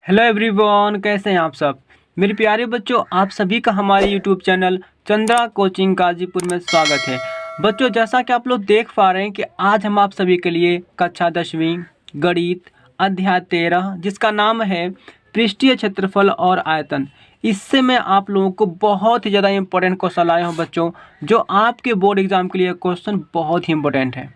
Hello everyone, कैसे हैं आप सब। मेरे प्यारे बच्चों, आप सभी का हमारे YouTube channel Chandra coaching Ghazipur में स्वागत है। बच्चों, जैसा कि आप लोग देख पा रहे हैं कि आज हम आप सभी के लिए कक्षा 10वीं गणित अध्याय 13 जिसका नाम है पृष्ठीय क्षेत्रफल और आयतन, इससे मैं आप लोगों को बहुत ही ज़्यादा इंपॉर्टेंट क्वेश्चन लाया हूँ बच्चों, जो आपके बोर्ड एग्जाम के लिए क्वेश्चन बहुत ही इंपॉर्टेंट है।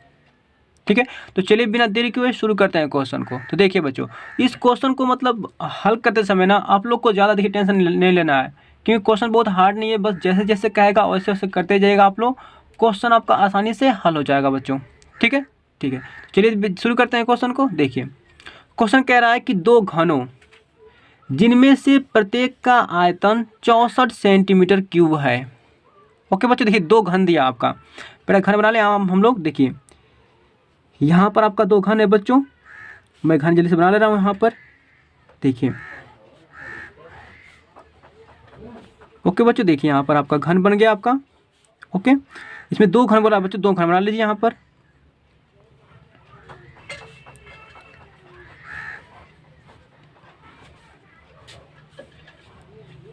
ठीक है, तो चलिए बिना देरी के हुए शुरू करते हैं क्वेश्चन को। तो देखिए बच्चों, इस क्वेश्चन को मतलब हल करते समय ना आप लोग को ज़्यादा देखिए टेंशन नहीं लेना है, क्योंकि क्वेश्चन बहुत हार्ड नहीं है। बस जैसे जैसे कहेगा वैसे वैसे करते जाइएगा आप लोग, क्वेश्चन आपका आसानी से हल हो जाएगा बच्चों। ठीक है, ठीक है, चलिए शुरू करते हैं क्वेश्चन को। देखिए क्वेश्चन कह रहा है कि दो घनों जिनमें से प्रत्येक का आयतन 64 सेंटीमीटर क्यूब है। ओके बच्चों, देखिए दो घन दिया आपका, पहले घन बना लें हम लोग। देखिए यहाँ पर आपका दो घन है बच्चों, मैं घन जल्दी से बना ले रहा हूँ यहाँ पर। देखिए ओके बच्चों, देखिए यहाँ पर आपका घन बन गया आपका। ओके, इसमें दो घन बोला बच्चों, दो घन बना लीजिए यहाँ पर।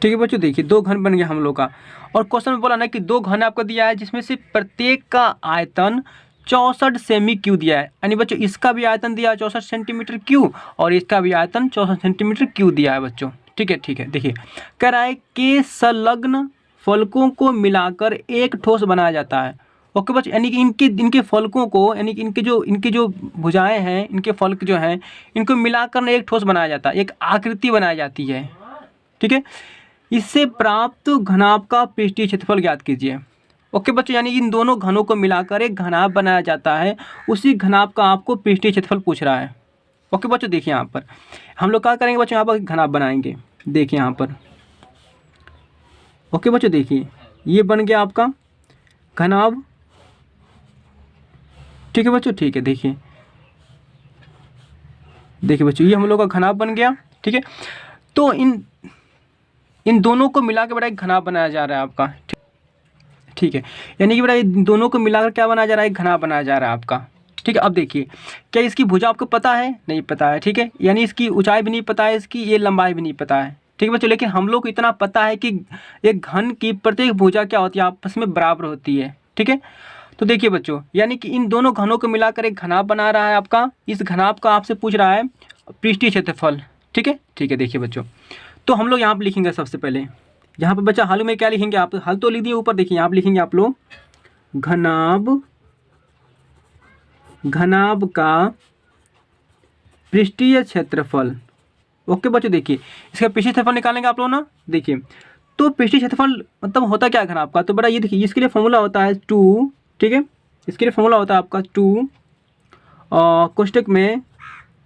ठीक है बच्चों, देखिए दो घन बन गया हम लोग का। और क्वेश्चन में बोला ना कि दो घन आपको दिया है जिसमें से प्रत्येक का आयतन 64 सेमी क्यू दिया है, यानी बच्चों इसका भी आयतन दिया है 64 सेंटीमीटर क्यू और इसका भी आयतन 64 सेंटीमीटर क्यू दिया है बच्चों। ठीक है, ठीक है, देखिए कह रहा है कि संलग्न फलकों को मिलाकर एक ठोस बनाया जाता है। ओके बच्चों, यानी कि इनके इनके फलकों को, यानी कि इनके जो भुजाएं हैं, इनके फलक जो हैं, इनको मिलाकर ना एक ठोस बनाया जाता है, एक आकृति बनाई जाती है। ठीक है, इससे प्राप्त घनाभ का पृष्ठीय क्षेत्रफल ज्ञात कीजिए। ओके बच्चों, यानी इन दोनों घनों को मिलाकर एक घनाभ बनाया जाता है, उसी घनाभ का आपको पृष्ठीय क्षेत्रफल पूछ रहा है। ओके बच्चों, देखिए यहाँ पर हम लोग क्या करेंगे बच्चों, यहाँ पर घनाभ बनाएंगे। देखिए यहाँ पर ओके बच्चों, देखिए ये बन गया आपका घनाभ। ठीक है बच्चों, ठीक है, देखिए देखिए बच्चों ये हम लोग का घनाभ बन गया। ठीक है, तो इन दोनों को मिला के बड़ा एक घनाभ बनाया जा रहा है आपका। ठीक है, यानी कि बड़ा इन दोनों को मिलाकर क्या बनाया जा रहा है, एक घनाभ बनाया जा रहा है आपका। ठीक है, अब देखिए क्या इसकी भुजा आपको पता है, नहीं पता है। ठीक है, यानी इसकी ऊंचाई भी नहीं पता है, इसकी ये लंबाई भी नहीं पता है। ठीक है बच्चों, लेकिन हम लोग को इतना पता है कि एक घन की प्रत्येक भुजा क्या होती है, आपस में बराबर होती है। ठीक है, तो देखिए बच्चों, यानी कि इन दोनों घनों को मिलाकर एक घनाभ बना रहा है आपका। इस घनाभ का आपसे पूछ रहा है पृष्ठीय क्षेत्रफल। ठीक है, ठीक है, देखिए बच्चों, तो हम लोग यहाँ पर लिखेंगे सबसे पहले। यहाँ पर बच्चा हल में क्या लिखेंगे, आप हल तो लिख दिए ऊपर। देखिए यहाँ पर लिखेंगे आप लोग घनाभ का पृष्ठीय क्षेत्रफल। ओके बच्चों, देखिए इसका पृष्ठीय क्षेत्रफल निकालेंगे आप लोग ना। देखिए तो पृष्ठीय क्षेत्रफल मतलब होता क्या है घनाभ का, तो बड़ा ये देखिए इसके लिए फॉर्मूला होता है 2। ठीक है, इसके लिए फॉर्मूला होता है आपका 2 कोष्टक में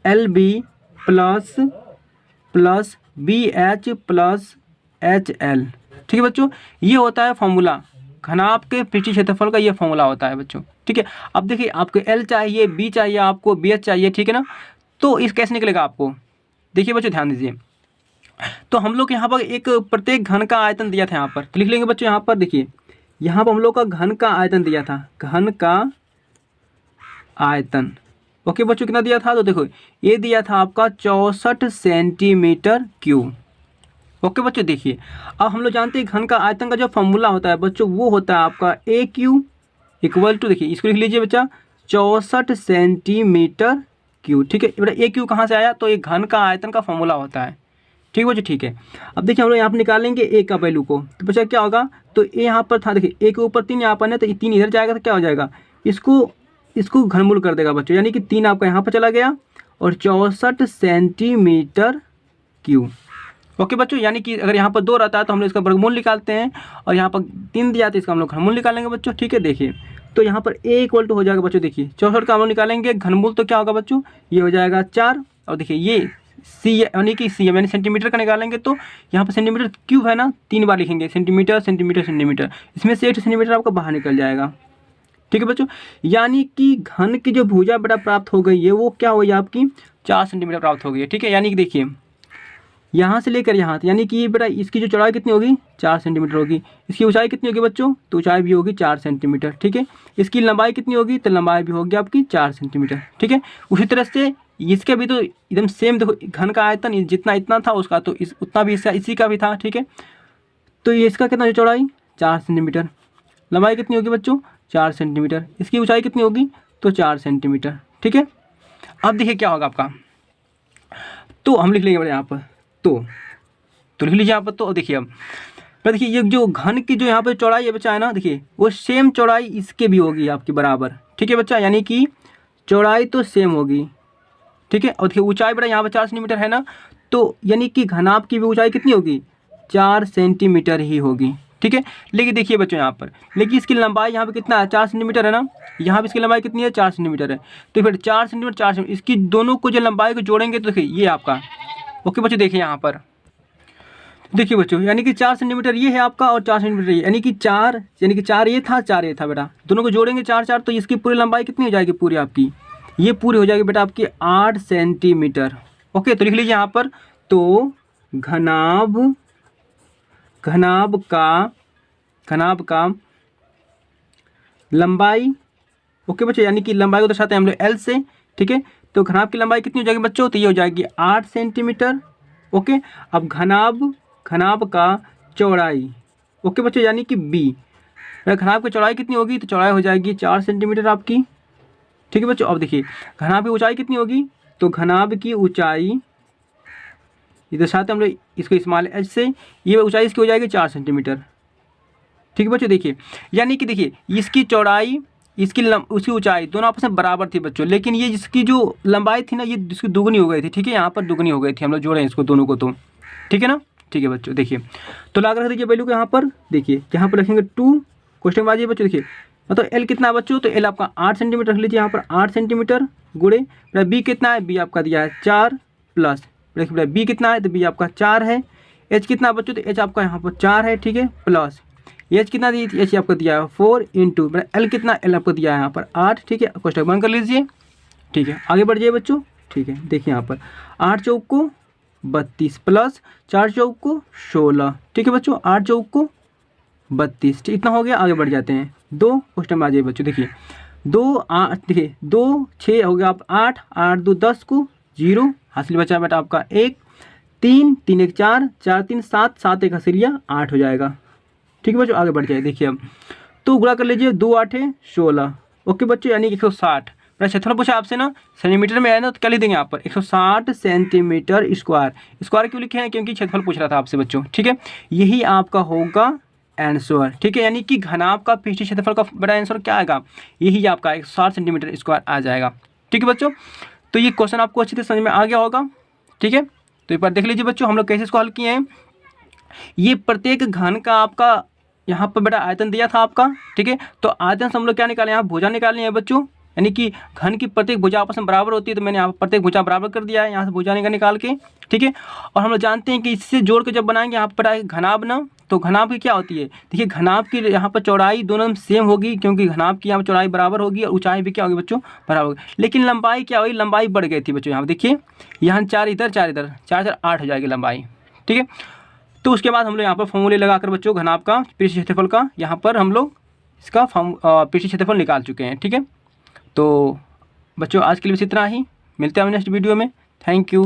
LB plus BH plus HL। ठीक है बच्चों, ये होता है फॉर्मूला, घनाभ के पृष्ठीय क्षेत्रफल का ये फॉर्मूला होता है बच्चों। ठीक है, अब देखिए आपको L चाहिए, B चाहिए, आपको BH चाहिए। ठीक है ना, तो इस कैसे निकलेगा आपको, देखिए बच्चों ध्यान दीजिए। तो हम लोग यहाँ पर एक प्रत्येक घन का आयतन दिया था, यहाँ पर तो लिख लेंगे बच्चों। यहाँ पर देखिए, यहाँ पर हम लोग का घन का आयतन दिया था, घन का आयतन। ओके बच्चों, कितना दिया था, तो देखो ये दिया था आपका 64 सेंटीमीटर क्यूब। ओके बच्चों, देखिए अब हम लोग जानते हैं घन का आयतन का जो फॉर्मूला होता है बच्चों, वो होता है आपका AQ इक्वल टू, देखिए इसको लिख लीजिए बच्चा, 64 सेंटीमीटर क्यूब। ठीक है, बेटा AQ कहाँ से आया, तो ये घन का आयतन का फॉर्मूला होता है। ठीक है बच्चों, ठीक है, अब देखिए हम लोग यहाँ पर निकालेंगे A का वैल्यू को, तो बच्चा क्या होगा, तो A यहाँ पर था, देखिए A के ऊपर 3 यहाँ पर है, तो 3 इधर जाएगा तो क्या हो जाएगा, इसको घनमूल कर देगा बच्चों, यानी कि 3 आपका यहाँ पर चला गया और 64 सेंटीमीटर क्यूब। ओके बच्चों, यानी कि अगर यहाँ पर 2 रहता है तो हम लोग इसका वर्गमूल निकालते हैं, और यहाँ पर 3 दिया तो इसका हम लोग घनमूल निकालेंगे बच्चों। ठीक है, देखिए तो यहाँ पर A इक्वल टू हो जाएगा बच्चों, देखिए 64 का हम लोग निकालेंगे घनमूल, तो क्या होगा बच्चों, ये हो जाएगा 4। और देखिए ये C यानी कि C यानी सेंटीमीटर का निकालेंगे, तो यहाँ पर सेंटीमीटर क्यूब है ना, 3 बार लिखेंगे, सेंटीमीटर सेंटीमीटर सेंटीमीटर, इसमें से 1 सेंटीमीटर आपका बाहर निकल जाएगा। ठीक है बच्चों, यानी कि घन की जो भुजा बेटा प्राप्त हो गई है वो क्या हो गई आपकी, 4 सेंटीमीटर प्राप्त हो गई है। ठीक है, यानी कि देखिए यहाँ से लेकर यहाँ तक, यानी कि बेटा इसकी जो चौड़ाई कितनी होगी, 4 सेंटीमीटर होगी। इसकी ऊंचाई कितनी होगी बच्चों, तो ऊंचाई भी होगी 4 सेंटीमीटर। ठीक है, इसकी लंबाई कितनी होगी, तो लंबाई भी होगी आपकी 4 सेंटीमीटर। ठीक है, उसी तरह से इसके भी तो एकदम सेम देखो, घन का आयतन जितना इतना था उसका तो उतना भी इसका इसी का भी था, ठीक है। तो ये इसका कितना चौड़ाई 4 सेंटीमीटर, लंबाई कितनी होगी बच्चों 4 सेंटीमीटर, इसकी ऊंचाई कितनी होगी तो 4 सेंटीमीटर, ठीक है। अब देखिए क्या होगा आपका, तो हम लिख लेंगे यहाँ पर तो लिख लीजिए यहाँ पर। तो देखिए अब देखिए ये जो घन की जो यहाँ पर चौड़ाई है बच्चा है ना, देखिए वो सेम चौड़ाई इसके भी होगी आपकी बराबर, ठीक है बच्चा, यानी कि चौड़ाई तो सेम होगी, ठीक है। और देखिए ऊंचाई बड़ा यहाँ पर 4 सेंटीमीटर है ना, तो यानी कि घनाभ की भी ऊंचाई कितनी होगी 4 सेंटीमीटर ही होगी, ठीक है। लेकिन देखिए बच्चों यहाँ पर, लेकिन इसकी लंबाई यहाँ पे कितना है 4 सेंटीमीटर है ना, यहाँ पे इसकी लंबाई कितनी है 4 सेंटीमीटर है। तो फिर 4 सेंटीमीटर 4 सेंटीमीटर इसकी दोनों को जो लंबाई को जोड़ेंगे तो देखिए ये आपका, ओके बच्चों देखिए यहाँ पर, देखिए बच्चों यानी कि 4 सेंटीमीटर ये है आपका और 4 सेंटीमीटर ये, यानी कि 4 ये था 4 ये था बेटा, दोनों को जोड़ेंगे 4 4, तो इसकी पूरी लंबाई कितनी हो जाएगी पूरी आपकी, ये पूरी हो जाएगी बेटा आपकी 8 सेंटीमीटर, ओके। तो लिख लीजिए यहाँ पर, तो घनाभ का लंबाई, ओके बच्चों, यानी कि लंबाई को दर्शाते हैं हम लोग एल से, ठीक है। तो घनाभ की लंबाई कितनी हो जाएगी बच्चों, तो ये हो जाएगी 8 सेंटीमीटर, ओके। अब घनाभ का चौड़ाई, ओके बच्चों, यानी कि बी, घनाभ की चौड़ाई कितनी होगी तो चौड़ाई हो जाएगी 4 सेंटीमीटर आपकी, ठीक है बच्चों। अब देखिए घनाभ की ऊंचाई कितनी होगी, तो घनाभ की ऊंचाई इधर साथ हम लोग इसको स्मॉल एच से, ये ऊंचाई इसकी हो जाएगी 4 सेंटीमीटर, ठीक है बच्चों। देखिए यानी कि देखिए इसकी चौड़ाई उसकी ऊंचाई दोनों आपस में बराबर थी बच्चों, लेकिन ये जिसकी जो लंबाई थी ना ये इसकी दुगनी हो गई थी, ठीक है, यहाँ पर दुगनी हो गई थी, हम लोग जोड़े इसको दोनों को, तो ठीक है ना, ठीक है बच्चों। देखिए तो लगा रख दीजिए वैल्यू को यहाँ पर, देखिए यहाँ पर रखेंगे 2, क्वेश्चन में आ जाइए बच्चों, देखिए मतलब एल कितना है बच्चों, तो एल आपका 8 सेंटीमीटर रख लीजिए यहाँ पर, 8 सेंटीमीटर गुणे बी कितना है, बी आपका दिया है 4 प्लस, देखिए बी कितना है तो बी आपका 4 है, एच कितना बच्चों तो एच आपका यहाँ पर 4 है, ठीक है, प्लस एच कितना दी एच आपको दिया है 4 इंटू एल कितना, एल आपको दिया है यहाँ पर 8, ठीक है, क्वेश्चन बंद कर लीजिए, ठीक है, आगे बढ़ जाइए बच्चों, ठीक है। देखिए यहाँ पर 8 चौक को 32 प्लस 4 चौक को 16, ठीक है बच्चों, 8 चौक को 32, ठीक, इतना हो गया। आगे बढ़ जाते हैं 2, क्वेश्चन में आ जाइए बच्चों, देखिए 2 8, देखिए 2 6 हो गया आप 8 8 2 10 को 0 हासिल बचा बेटा आपका 1, 3 3 1 4 4 3 7 7 1 हासिल 8 हो जाएगा, ठीक है बच्चों। आगे बढ़ जाए, देखिए अब तो गुणा कर लीजिए 2 8 16, ओके बच्चों, यानी 160, क्षेत्रफल पूछा आपसे ना, सेंटीमीटर में है ना, तो क्या लिख देंगे यहाँ पर 160 सेंटीमीटर स्क्वायर, स्क्वायर क्यों लिखे हैं क्योंकि क्षेत्रफल पूछ रहा था आपसे बच्चों, ठीक है, यही आपका होगा आंसर, ठीक है, यानी कि घनाभ का पृष्ठीय क्षेत्रफल का बड़ा आंसर क्या आएगा, यही आपका 160 सेंटीमीटर स्क्वायर आ जाएगा, ठीक है बच्चों। तो ये क्वेश्चन आपको अच्छी तरह समझ में आ गया होगा, ठीक है। तो एक बार देख लीजिए बच्चों हम लोग कैसे इसको हल किए हैं, ये प्रत्येक घन का आपका यहाँ पर बेटा आयतन दिया था आपका, ठीक है, तो आयतन से हम लोग क्या निकाले यहाँ भुजा निकालनी है बच्चों, यानी कि घन की प्रत्येक भुजा आपस में बराबर होती है, तो मैंने यहाँ पर प्रत्येक भुजा बराबर कर दिया है यहाँ से भुजा निकाल के, ठीक है। और हम लोग जानते हैं कि इससे जोड़ के जब बनाएंगे यहाँ पर आएगा घनाभ ना, तो घनाभ की क्या होती है, देखिए घनाभ की यहाँ पर चौड़ाई दोनों सेम होगी क्योंकि घनाभ की यहाँ पर चौड़ाई बराबर होगी और ऊंचाई भी क्या होगी बच्चों बराबर होगी, लेकिन लंबाई क्या होगी, लंबाई बढ़ गई थी बच्चों, यहाँ पर देखिए यहाँ 4 इधर 4 इधर 4 4 8 हो जाएगी लंबाई, ठीक है। तो उसके बाद हम लोग यहाँ पर फॉर्मूले लगाकर बच्चों घनाभ का पृष्ठीय क्षेत्रफल का यहाँ पर हम लोग इसका पृष्ठीय क्षेत्रफल निकाल चुके हैं, ठीक है। तो बच्चों आज के लिए बस इतना ही, मिलते हैं नेक्स्ट वीडियो में, थैंक यू।